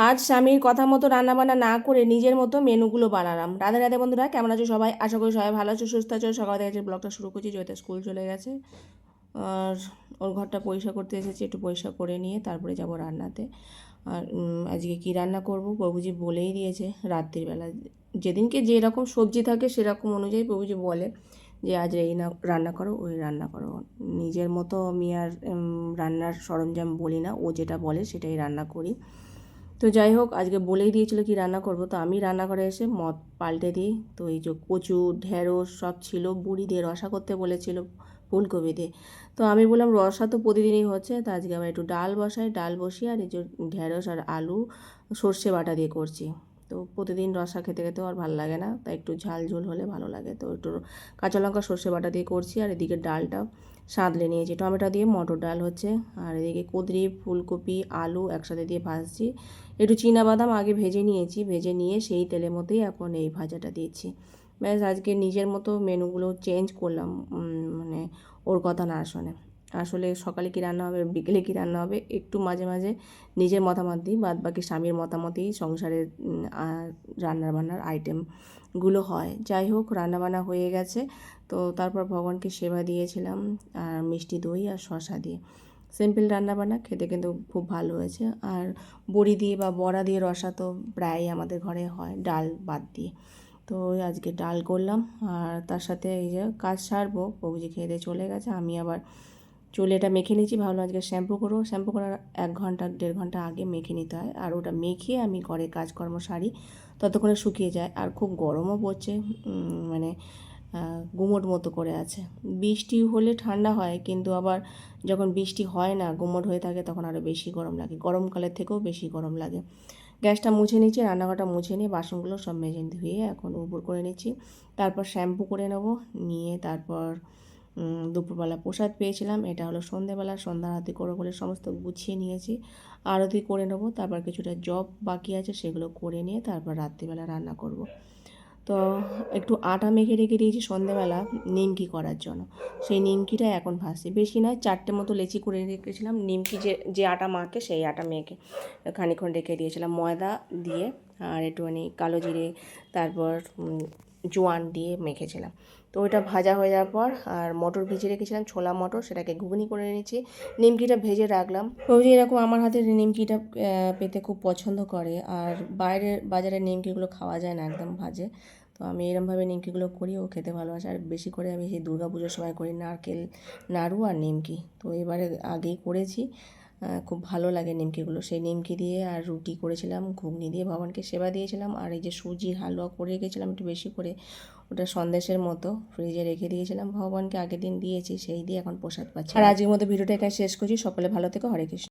আজ স্বামীর কথা মতো রান্নাবান্না না করে নিজের মতো মেনুগুলো বানালাম। রাধে রাধে বন্ধুরা, কেমন আছো সবাই? আশা করি সবাই ভালো আছো, সুস্থ আছো। সকাল থেকে ব্লগটা শুরু করছি। জয়িতা স্কুল চলে গেছে, আর ওর ঘরটা পরিষ্কার করতে এসেছি। একটু পরিষ্কার করে নিয়ে তারপরে যাব রান্নাতে। আর আজকে কি রান্না করব প্রভুজি বলেই দিয়েছে রাত্রিবেলা। যেদিনকে যেরকম সবজি থাকে সেরকম অনুযায়ী প্রভুজি বলে যে আজ এই না রান্না করো, ওই রান্না করো। নিজের মতো আমি আর রান্নার সরঞ্জাম বলি না, ও যেটা বলে সেটাই রান্না করি। তো যাই হোক, আজকে বলেই দিয়েছিল কি রান্না করব, তো আমি রান্নাঘরে এসে মদ পাল্টে দিই। তো এই যে কচু ঢেঁড়স সব ছিল, বড়ি দিয়ে রসা করতে বলেছিল, ফুলকপি দিয়ে। তো আমি বললাম রসা তো প্রতিদিনই হচ্ছে, তো আজকে আবার একটু ডাল বসাই, ডাল বসিয়ে আর এই যে ঢেঁড়স আর আলু সর্ষে বাটা দিয়ে করছি। তো প্রতিদিন রসা খেতে খেতেও আর ভালো লাগে না, তাই একটু ঝাল ঝোল হলে ভালো লাগে। তো একটু কাঁচা লঙ্কা সর্ষে বাটা দিয়ে করছি। আর এদিকে ডালটা সাঁতলে নিয়েছি, টমেটো দিয়ে মটর ডাল হচ্ছে। আর এদিকে কুঁদরি ফুলকপি আলু একসাথে দিয়ে ভাজছি। একটু বাদাম আগে ভেজে নিয়েছি, ভেজে নিয়ে সেই তেলের মধ্যেই এখন এই ভাজাটা দিচ্ছি। ব্যাস, আজকে নিজের মতো মেনুগুলো চেঞ্জ করলাম, মানে ওর কথা না শোনে। আসলে সকালে কী রান্না হবে, বিকেলে কী রান্না হবে, একটু মাঝে মাঝে নিজের মতামত দিই, বাদ বাকি স্বামীর মতামতেই সংসারের রান্নাবান্নার আইটেমগুলো হয়। যাই হোক, রান্নাবান্না হয়ে গেছে। তো তারপর ভগবানকে সেবা দিয়েছিলাম, আর মিষ্টি দই আর শসা দিয়ে। সিম্পল রান্নাবান্না, খেতে কিন্তু খুব ভালো হয়েছে। আর বড়ি দিয়ে বা বড়া দিয়ে রসা তো প্রায়ই আমাদের ঘরে হয়, ডাল বাদ দিয়ে। তো আজকে ডাল করলাম, আর তার সাথে এই যে কাজ সারবো, প্রভুজি খেয়ে দিয়ে চলে গেছে। আমি আবার চুলে এটা মেখে নিয়েছি, ভাবলাম আজকে শ্যাম্পু করবো। শ্যাম্পু করার 1 ঘন্টা 1.5 ঘন্টা আগে মেখে নিতে হয়, আর ওটা মেখে আমি ঘরে কাজকর্ম সারি, ততক্ষণে শুকিয়ে যায়। আর খুব গরমও পড়ছে, মানে গুমোট মতো করে আছে। বৃষ্টি হলে ঠান্ডা হয়, কিন্তু আবার যখন বৃষ্টি হয় না, গুমোট হয়ে থাকে, তখন আরও বেশি গরম লাগে, গরমকালের থেকেও বেশি গরম লাগে। গ্যাসটা মুছে নিচ্ছি, রান্নাঘরটা মুছে নিয়ে বাসনগুলো সব মেজে ধুয়ে এখন উপর করে নিচ্ছি। তারপর শ্যাম্পু করে নেব, নিয়ে তারপর দুপুরবেলা প্রসাদ পেয়েছিলাম, এটা হলো সন্ধেবেলা, সন্ধ্যা আরতি করবো বলে সমস্ত গুছিয়ে নিয়েছি। আরতি করে নেবো, তারপর কিছুটা জব বাকি আছে সেগুলো করে নিয়ে তারপর রাত্রিবেলা রান্না করব। তো একটু আটা মেখে রেখে দিয়েছি সন্ধেবেলা নিমকি করার জন্য। সেই নিমকিটা এখন ভাজছি, বেশি নয়, 4টে মতো লেচি করে রেখেছিলাম। নিমকি যে যে আটা মাখে সেই আটা মেখে খানিক্ষণ রেখে দিয়েছিলাম ময়দা দিয়ে, আর একটুখানি কালো জিরে, তারপর জোয়ান দিয়ে মেখেছিলাম। তো ওইটা ভাজা হয়ে যাওয়ার পর আর মটর ভেজে রেখেছিলাম, ছোলা মটর, সেটাকে ঘুগনি করে নিয়েছি। নিমকিটা ভেজে রাখলাম। ওই যে এরকম আমার হাতের নিমকিটা পেতে খুব পছন্দ করে, আর বাইরের বাজারের নিমকিগুলো খাওয়া যায় না একদম ভাজে। তো আমি এরমভাবে নিমকিগুলো করি, ও খেতে ভালোবাসে। আর বেশি করে আমি সেই দুর্গা পুজোর সময় করি নারকেল নাড়ু আর নিমকি। তো এবারে আগেই করেছি, খুব ভালো লাগে নিমকিগুলো। সেই নিমকি দিয়ে আর রুটি করেছিলাম, ঘুগনি দিয়ে ভগবানকে সেবা দিয়েছিলাম। আর এই যে সুজির হালুয়া করে রেখেছিলাম একটু বেশি করে, ওটা সন্দেশের মতো ফ্রিজে রেখে দিয়েছিলাম, ভগবানকে আগের দিন দিয়েছি, সেই দিয়ে এখন প্রসাদ পাচ্ছি। আর আজকের মতো ভিডিওটা এখানে শেষ করছি। সকলে ভালো থেকো, হরে কৃষ্ণ।